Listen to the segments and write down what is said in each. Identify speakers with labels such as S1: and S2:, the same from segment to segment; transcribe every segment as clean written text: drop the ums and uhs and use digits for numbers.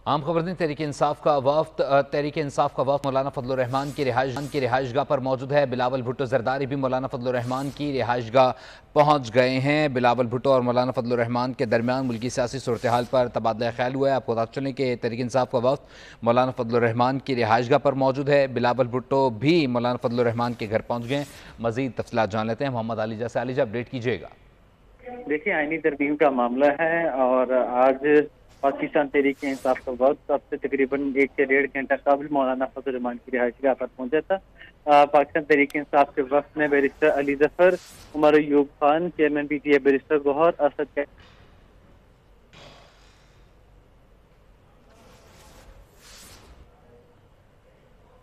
S1: आम खबर दिन तहरीक इंसाफ का वफ्द मौलाना फजल रहमान की रिहाइशगाह पर मौजूद है। बिलावल भुट्टो जरदारी भी मौलाना फजल रहमान की रिहाइशगाह पहुँच गए हैं। बिलावल भुट्टो और मौलाना फजल रहमान के दरमियान मुल्की सियासी सूरत हाल पर तबादला ख्याल हुआ है। आपको बता चलें कि तहरीक इंसाफ का वफ्द मौलाना फजल रहमान की रिहाइशगाह पर मौजूद है। बिलावल भुट्टो भी मौलाना फजल रहमान के घर पहुँच गए। मजीद तफसीलात जान लेते हैं मोहम्मद आलिजा से। आलिजा, अपडेट कीजिएगा।
S2: देखिए, आईनी तरमीम का मामला है और आज पाकिस्तान तहरीक इंसाफ का वक्त अब से तकरीबन 1 से 1.5 घंटा कबल मौलाना फजल रहमान की रिहाइशगाह पर पहुंचा था। पाकिस्तान तहरीक इंसाफ के वक्त में barrister Ali Zafar, Umar Ayub Khan, chairman PTI barrister Gohar, Asad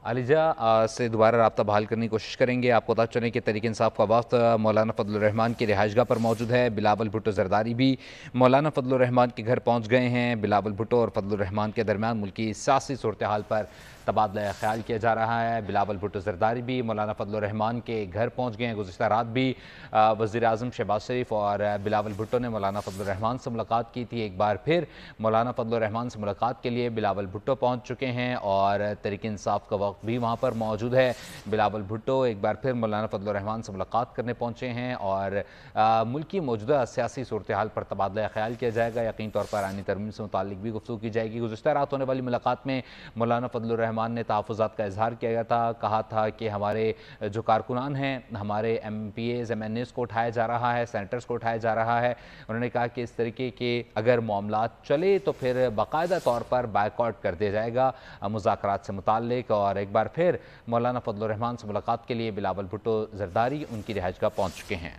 S1: आलिजा से दोबारा रब्ता बहाल करने की कोशिश करेंगे। आपको बता चलें कि तहरीक इंसाफ का वफ्द मौलाना फजल रहमान की रिहाइशगाह पर मौजूद है। बिलावल भुट्टो जरदारी भी मौलाना फजल रहमान के घर पहुँच गए हैं। बिलावल भुट्टो और फजल रहमान के दरमियान मुल्की सियासी सूरत हाल पर तबादला ख्याल किया जा रहा है। बिलावल भुट्टो जरदारी भी मौलाना फजल रहमान के घर पहुँच गए हैं। गुज़िश्ता रात भी वज़ीर आज़म शहबाज शरीफ और बिलावल भुट्टो ने मौलाना फजल रहमान से मुलाकात की थी। एक बार फिर मौलाना फजल रहमान से मुलाकात के लिए बिलावल भुट्टो पहुँच चुके हैं और तहरीक इंसाफ का वक्त भी वहाँ पर मौजूद है। बिलावल भुट्टो एक बार फिर मौलाना फजल रहमान से मुलाकात करने पहुँचे हैं और मुल्क की मौजूदा सियासी सूरत हाल पर तबादला ख्याल किया जाएगा। यकीन तौर पर आईनी तरमीम से मुताल्लिक भी गुफ्तगू की जाएगी। गुज़िश्ता रात होने वाली मुलाकात में मौलाना फजल रहमान ने तहफ़्फ़ुज़ात का इजहार किया गया था। कहा था कि हमारे जो कारकुनान हैं, हमारे MPAs MNAs को उठाया जा रहा है, सेनेटर्स को उठाया जा रहा है। उन्होंने कहा कि इस तरीके के अगर मामलात चले तो फिर बाकायदा तौर पर बायकॉट कर दिया जाएगा मुज़ाकरात से मुताल्लिक। और एक बार फिर मौलाना फजल रहमान से मुलाकात के लिए बिलावल भुट्टो जरदारी उनकी रिहाइशगाह पहुँच चुके हैं।